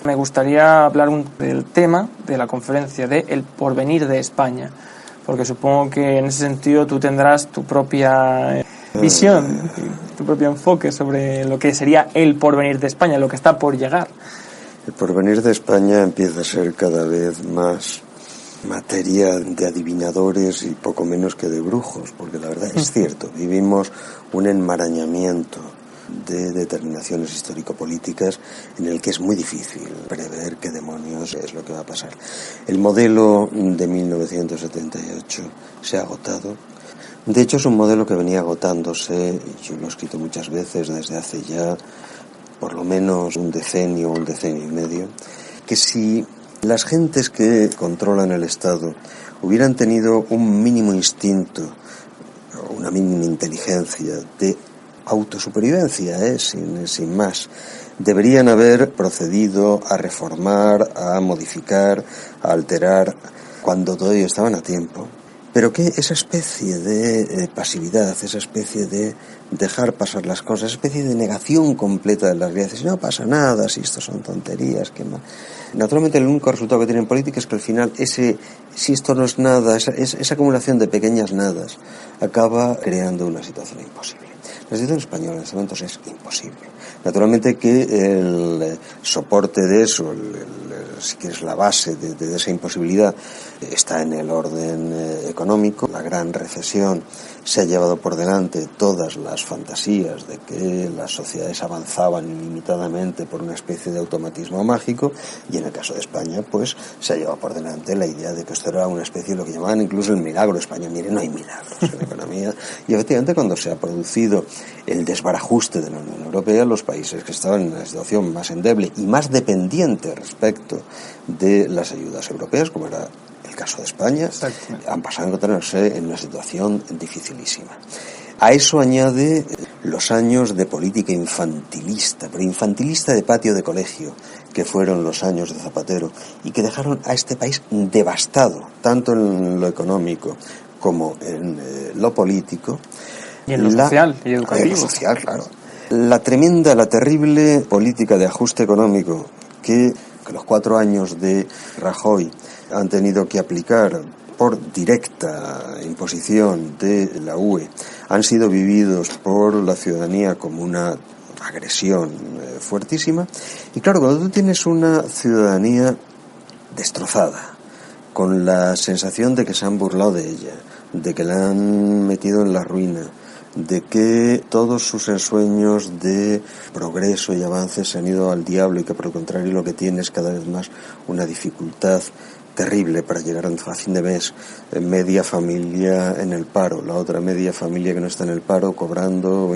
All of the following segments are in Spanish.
Me gustaría hablar del tema de la conferencia de El porvenir de España, porque supongo que en ese sentido tú tendrás tu propia visión, tu propio enfoque sobre lo que sería el porvenir de España, lo que está por llegar. El porvenir de España empieza a ser cada vez más materia de adivinadores y poco menos que de brujos, porque la verdad es cierto, vivimos un enmarañamiento de determinaciones histórico-políticas en el que es muy difícil prever qué demonios es lo que va a pasar. El modelo de 1978 se ha agotado. De hecho, es un modelo que venía agotándose, yo lo he escrito muchas veces desde hace ya por lo menos un decenio y medio, que si las gentes que controlan el Estado hubieran tenido un mínimo instinto, una mínima inteligencia de autosupervivencia, sin más, deberían haber procedido a reformar, a modificar, a alterar, cuando todavía estaban a tiempo. Pero que esa especie de pasividad, esa especie de dejar pasar las cosas, esa especie de negación completa de las realidades, si no pasa nada, si esto son tonterías, qué mal. Naturalmente el único resultado que tiene en política es que al final si esto no es nada, esa acumulación de pequeñas nadas acaba creando una situación imposible. La situación española en estos momentos es imposible. Naturalmente que el soporte de eso, si quieres la base de esa imposibilidad, está en el orden económico. La gran recesión se ha llevado por delante todas las fantasías de que las sociedades avanzaban ilimitadamente por una especie de automatismo mágico, y en el caso de España pues se ha llevado por delante la idea de que esto era una especie de lo que llamaban incluso el milagro de España. Mire, no hay milagros en la economía, y efectivamente cuando se ha producido el desbarajuste de la Unión Europea, los países que estaban en una situación más endeble y más dependiente respecto de las ayudas europeas, como era el caso de España, han pasado a encontrarse en una situación dificilísima. A eso añade los años de política infantilista, pero infantilista de patio de colegio, que fueron los años de Zapatero, y que dejaron a este país devastado, tanto en lo económico como en lo político. Y en lo social y educativo. En lo social, claro. La terrible política de ajuste económico que los 4 años de Rajoy han tenido que aplicar por directa imposición de la UE, han sido vividos por la ciudadanía como una agresión fuertísima. Y claro, cuando tú tienes una ciudadanía destrozada, con la sensación de que se han burlado de ella, de que la han metido en la ruina, de que todos sus ensueños de progreso y avance se han ido al diablo, y que por el contrario lo que tiene es cada vez más una dificultad terrible para llegar a fin de mes, media familia en el paro, la otra media familia que no está en el paro cobrando,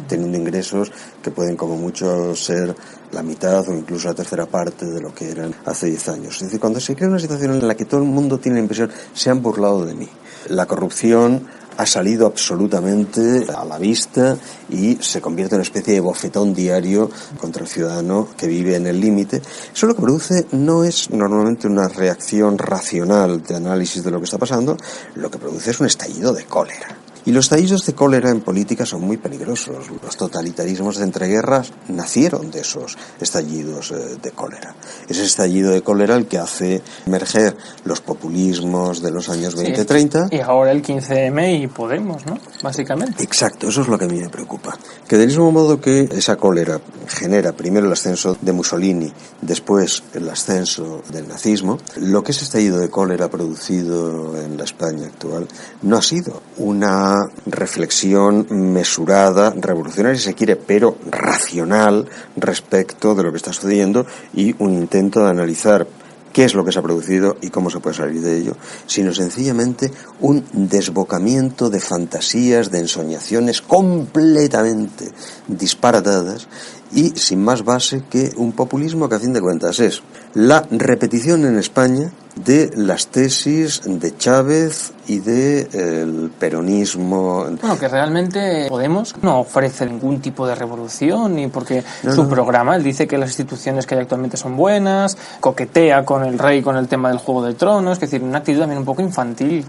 teniendo ingresos que pueden como mucho ser la mitad o incluso la tercera parte de lo que eran hace 10 años. Es decir, cuando se crea una situación en la que todo el mundo tiene la impresión, se han burlado de mí, la corrupción ha salido absolutamente a la vista y se convierte en una especie de bofetón diario contra el ciudadano que vive en el límite. Eso lo que produce no es normalmente una reacción racional de análisis de lo que está pasando, lo que produce es un estallido de cólera. Y los estallidos de cólera en política son muy peligrosos. Los totalitarismos de entreguerras nacieron de esos estallidos de cólera. Ese estallido de cólera el que hace emerger los populismos de los años 20-30. Y ahora el 15M y Podemos, ¿no? Básicamente. Exacto, eso es lo que a mí me preocupa. Que del mismo modo que esa cólera genera primero el ascenso de Mussolini, después el ascenso del nazismo, lo que ese estallido de cólera producido en la España actual no ha sido una reflexión mesurada, revolucionaria si se quiere, pero racional respecto de lo que está sucediendo, y un intento de analizar qué es lo que se ha producido y cómo se puede salir de ello, sino sencillamente un desbocamiento de fantasías, de ensoñaciones completamente disparatadas y sin más base que un populismo que a fin de cuentas es la repetición en España de las tesis de Chávez y del peronismo. Bueno, que realmente Podemos no ofrece ningún tipo de revolución, ni porque su programa, él dice que las instituciones que hay actualmente son buenas, coquetea con el rey con el tema del Juego de Tronos, es decir, una actitud también un poco infantil.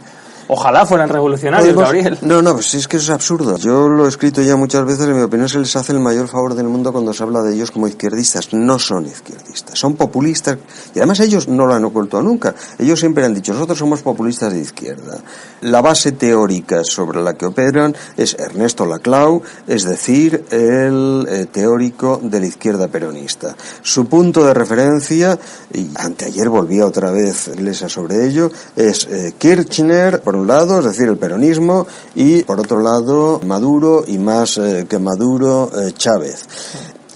Ojalá fueran revolucionarios, Gabriel. No, pues es que es absurdo. Yo lo he escrito ya muchas veces, en mi opinión se les hace el mayor favor del mundo cuando se habla de ellos como izquierdistas. No son izquierdistas, son populistas, y además ellos no lo han ocultado nunca. Ellos siempre han dicho, nosotros somos populistas de izquierda. La base teórica sobre la que operan es Ernesto Laclau, es decir, el teórico de la izquierda peronista. Su punto de referencia, y anteayer volvía otra vez Iglesias sobre ello, es Kirchner, por un lado, es decir, el peronismo, y por otro lado, Maduro, y más que Maduro, Chávez.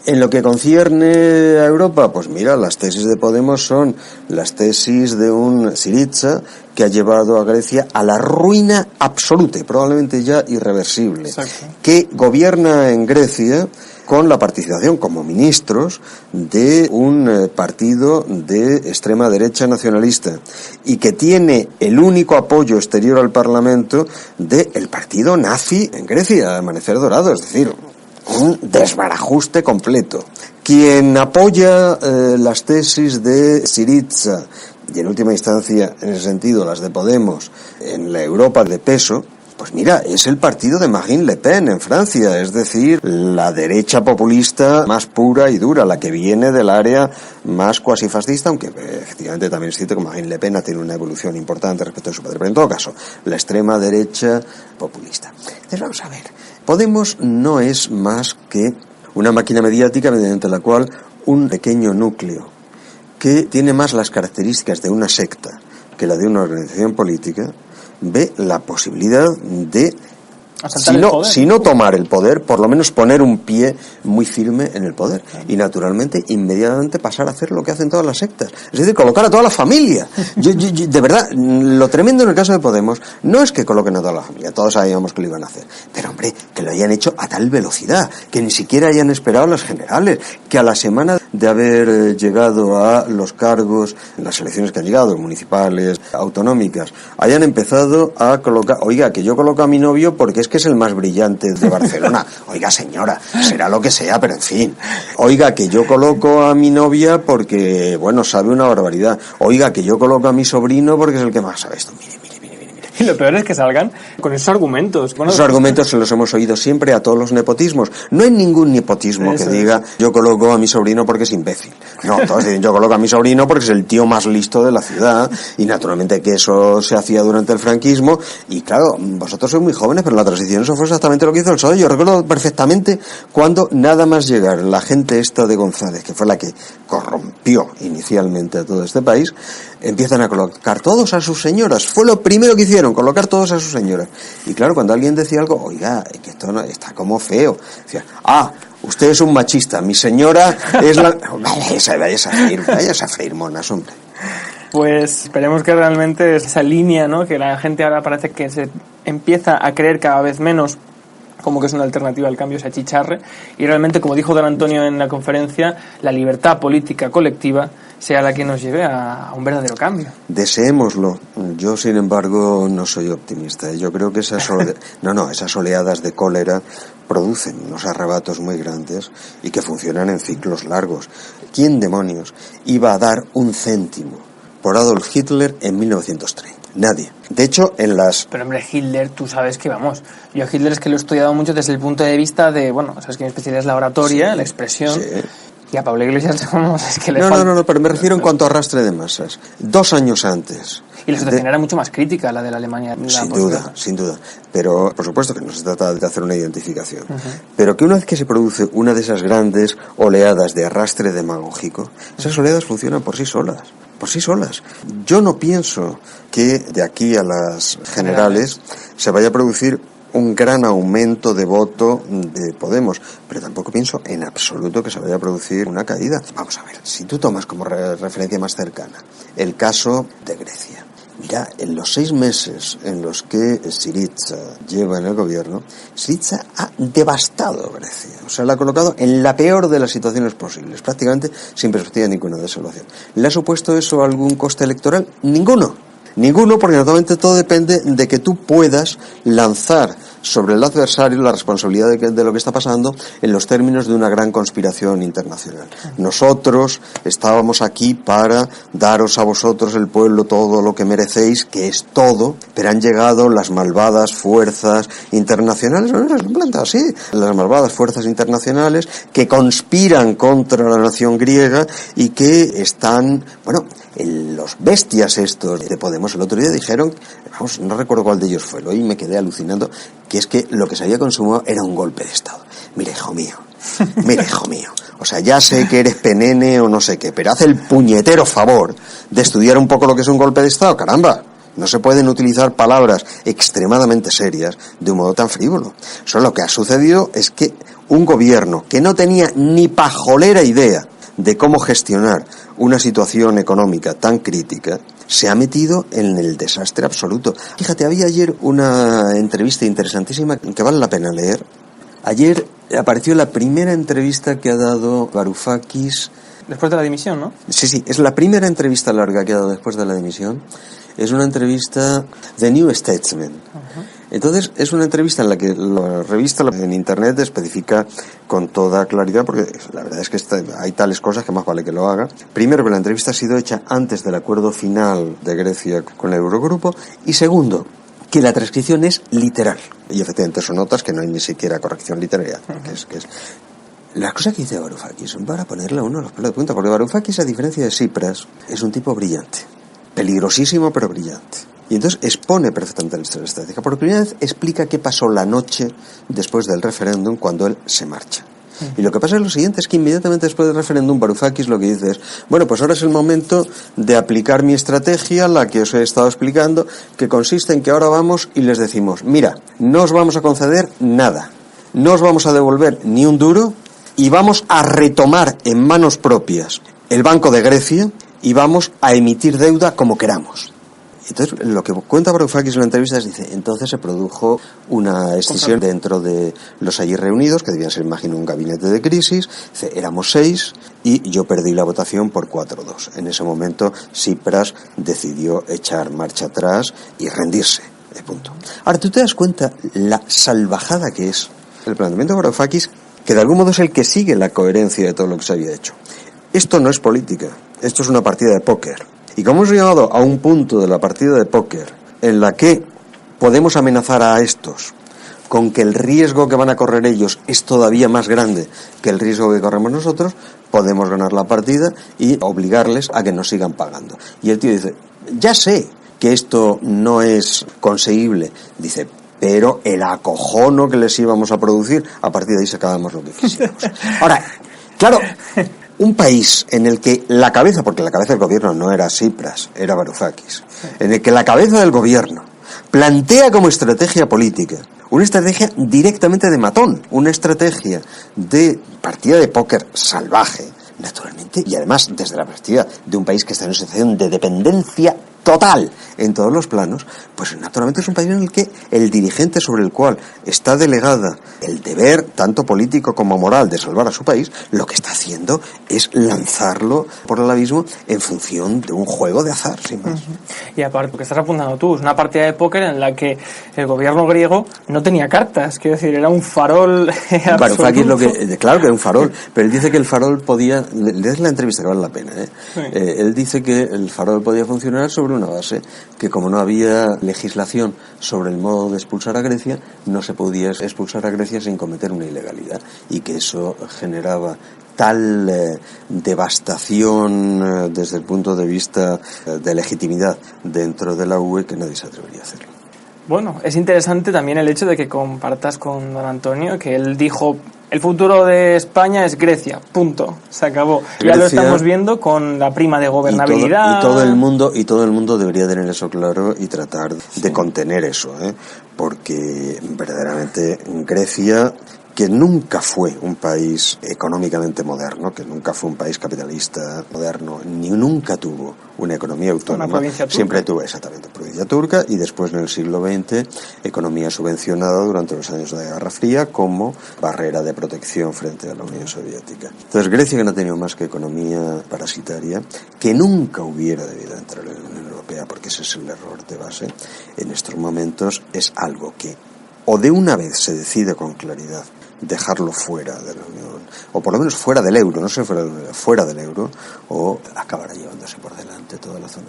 En lo que concierne a Europa, pues mira, las tesis de Podemos son las tesis de un Syriza que ha llevado a Grecia a la ruina absoluta, probablemente ya irreversible. Exacto. Que gobierna en Grecia con la participación como ministros de un partido de extrema derecha nacionalista y que tiene el único apoyo exterior al Parlamento del partido nazi en Grecia, Amanecer Dorado, es decir, un desbarajuste completo. Quien apoya las tesis de Syriza y en última instancia, en ese sentido, las de Podemos en la Europa de peso, pues mira, es el partido de Marine Le Pen en Francia, es decir, la derecha populista más pura y dura, la que viene del área más cuasi fascista, aunque efectivamente también es cierto que Marine Le Pen ha tenido una evolución importante respecto a su padre, pero en todo caso, la extrema derecha populista. Entonces vamos a ver, Podemos no es más que una máquina mediática mediante la cual un pequeño núcleo que tiene más las características de una secta que la de una organización política ve la posibilidad de, si no tomar el poder, por lo menos poner un pie muy firme en el poder. Y naturalmente, inmediatamente pasar a hacer lo que hacen todas las sectas. Es decir, colocar a toda la familia. Yo, de verdad, lo tremendo en el caso de Podemos no es que coloquen a toda la familia, todos sabíamos que lo iban a hacer. Pero hombre, que lo hayan hecho a tal velocidad, que ni siquiera hayan esperado a las generales, que a la semana de haber llegado a los cargos, en las elecciones que han llegado, municipales, autonómicas, hayan empezado a colocar, oiga, que yo coloco a mi novio porque es que es el más brillante de Barcelona. Oiga, señora, será lo que sea, pero en fin. Oiga, que yo coloco a mi novia porque, bueno, sabe una barbaridad. Oiga, que yo coloco a mi sobrino porque es el que más sabe esto. Mire. Y lo peor es que salgan con esos argumentos. Bueno, esos argumentos se los hemos oído siempre a todos los nepotismos. No hay ningún nepotismo que diga yo coloco a mi sobrino porque es imbécil. No, todos dicen yo coloco a mi sobrino porque es el tío más listo de la ciudad, y naturalmente que eso se hacía durante el franquismo. Y claro, vosotros sois muy jóvenes, pero en la transición eso fue exactamente lo que hizo el PSOE. Yo recuerdo perfectamente cuando nada más llegar la gente esta de González, que fue la que corrompió inicialmente a todo este país, empiezan a colocar todos a sus señoras. Fue lo primero que hicieron, colocar todos a sus señoras. Y claro, cuando alguien decía algo, oiga, que esto no, está como feo, decía, usted es un machista, mi señora es la... Vayas a freír monas, hombre. Pues esperemos que realmente esa línea, ¿no?, que la gente ahora parece que se empieza a creer cada vez menos como que es una alternativa al cambio, se achicharre, y realmente, como dijo don Antonio en la conferencia, la libertad política colectiva sea la que nos lleve a un verdadero cambio. Deseémoslo. Yo, sin embargo, no soy optimista. Yo creo que esas oleadas de cólera producen unos arrebatos muy grandes y que funcionan en ciclos largos. ¿Quién demonios iba a dar un céntimo por Adolf Hitler en 1930? Nadie. De hecho, Pero hombre, Hitler, tú sabes que vamos. Yo a Hitler es que lo he estudiado mucho desde el punto de vista de, bueno, sabes que mi especialidad es la oratoria, la expresión. Sí. Y a Pablo Iglesias, vamos, es que le falta... No, pero me refiero en cuanto a arrastre de masas. 2 años antes. Y la situación era mucho más crítica, la de la Alemania. Sin duda. Pero, por supuesto que no se trata de hacer una identificación. Pero que una vez que se produce una de esas grandes oleadas de arrastre demagógico, esas oleadas funcionan por sí solas. Yo no pienso que de aquí a las generales se vaya a producir un gran aumento de voto de Podemos, pero tampoco pienso en absoluto que se vaya a producir una caída. Vamos a ver, si tú tomas como referencia más cercana el caso de Grecia, mira, en los 6 meses en los que Syriza lleva en el gobierno, Syriza ha devastado Grecia. O sea, la ha colocado en la peor de las situaciones posibles, prácticamente sin perspectiva ninguna de solución. ¿Le ha supuesto eso algún coste electoral? Ninguno, porque naturalmente todo depende de que tú puedas lanzar sobre el adversario la responsabilidad de lo que está pasando en los términos de una gran conspiración internacional. Nosotros estábamos aquí para daros a vosotros, el pueblo, todo lo que merecéis, que es todo, pero han llegado las malvadas fuerzas internacionales, no se planta así, las malvadas fuerzas internacionales que conspiran contra la nación griega y que están, bueno, los bestias estos de Podemos el otro día dijeron, vamos, no recuerdo cuál de ellos fue, hoy me quedé alucinando, que es que lo que se había consumado era un golpe de Estado. Mira, hijo mío, o sea, ya sé que eres penene o no sé qué, pero haz el puñetero favor de estudiar un poco lo que es un golpe de Estado, caramba. No se pueden utilizar palabras extremadamente serias de un modo tan frívolo. Solo lo que ha sucedido es que un gobierno que no tenía ni pajolera idea de cómo gestionar una situación económica tan crítica, se ha metido en el desastre absoluto. Fíjate, había ayer una entrevista interesantísima que vale la pena leer. Ayer apareció la primera entrevista que ha dado Varoufakis. Después de la dimisión, ¿no? Sí, es la primera entrevista larga que ha dado después de la dimisión. Es una entrevista de New Statesman. Uh-huh. Entonces, es una entrevista en la que la revista en Internet especifica con toda claridad, porque la verdad es que hay tales cosas que más vale que lo haga. Primero, que la entrevista ha sido hecha antes del acuerdo final de Grecia con el Eurogrupo. Y segundo, que la transcripción es literal. Y efectivamente son notas que no hay ni siquiera corrección literaria. Uh-huh. que es la cosa que dice Varoufakis son para ponerle a uno los pelos de punta, porque Varoufakis, a diferencia de Tsipras, es un tipo brillante. Peligrosísimo, pero brillante. Y entonces expone perfectamente la estrategia. Por primera vez explica qué pasó la noche después del referéndum cuando él se marcha. Y lo que pasa es lo siguiente, es que inmediatamente después del referéndum Varoufakis lo que dice es, bueno, pues ahora es el momento de aplicar mi estrategia, la que os he estado explicando, que consiste en que ahora vamos y les decimos, mira, no os vamos a conceder nada, no os vamos a devolver ni un duro y vamos a retomar en manos propias el Banco de Grecia y vamos a emitir deuda como queramos. Entonces, lo que cuenta Varoufakis en la entrevista es, dice, entonces se produjo una escisión dentro de los allí reunidos, que debían ser, imagino, un gabinete de crisis. Dice, éramos 6 y yo perdí la votación por 4-2. En ese momento, Tsipras decidió echar marcha atrás y rendirse. De punto. Ahora, tú te das cuenta la salvajada que es el planteamiento de Varoufakis, que de algún modo es el que sigue la coherencia de todo lo que se había hecho. Esto no es política, esto es una partida de póker. Y como hemos llegado a un punto de la partida de póker en la que podemos amenazar a estos con que el riesgo que van a correr ellos es todavía más grande que el riesgo que corremos nosotros, podemos ganar la partida y obligarles a que nos sigan pagando. Y el tío dice, ya sé que esto no es conseguible, dice, pero el acojono que les íbamos a producir, a partir de ahí sacábamos lo que quisiéramos. Ahora, claro, un país en el que la cabeza, porque la cabeza del gobierno no era Tsipras, era Varoufakis, en el que la cabeza del gobierno plantea como estrategia política una estrategia directamente de matón, una estrategia de partida de póker salvaje, naturalmente, y además desde la perspectiva de un país que está en una situación de dependencia total en todos los planos, pues naturalmente es un país en el que el dirigente sobre el cual está delegada el deber, tanto político como moral, de salvar a su país, lo que está haciendo es lanzarlo por el abismo en función de un juego de azar, sin más. Y aparte, lo que estás apuntando tú, es una partida de póker en la que el gobierno griego no tenía cartas, quiero decir, era un farol Varoufakis claro que era un farol, pero él dice que el farol podía, lees la entrevista que vale la pena, sí. Él dice que el farol podía funcionar sobre una base, que como no había legislación sobre el modo de expulsar a Grecia, no se podía expulsar a Grecia sin cometer una ilegalidad, y que eso generaba tal devastación desde el punto de vista de legitimidad dentro de la UE que nadie se atrevería a hacerlo. Bueno, es interesante también el hecho de que compartas con don Antonio que él dijo el futuro de España es Grecia, punto, se acabó. Grecia, ya lo estamos viendo con la prima de gobernabilidad. Y todo el mundo debería tener eso claro y tratar de contener eso, porque verdaderamente Grecia, que nunca fue un país económicamente moderno, que nunca fue un país capitalista moderno, ni nunca tuvo una economía autónoma, siempre tuvo exactamente provincia turca, y después en el siglo XX economía subvencionada durante los años de la Guerra Fría como barrera de protección frente a la Unión Soviética. Entonces Grecia, que no ha tenido más que economía parasitaria, que nunca hubiera debido entrar en la Unión Europea, porque ese es el error de base, en estos momentos es algo que o de una vez se decide con claridad dejarlo fuera de la Unión, o por lo menos fuera del euro, no sé, fuera del euro, o acabará llevándose por delante toda la zona.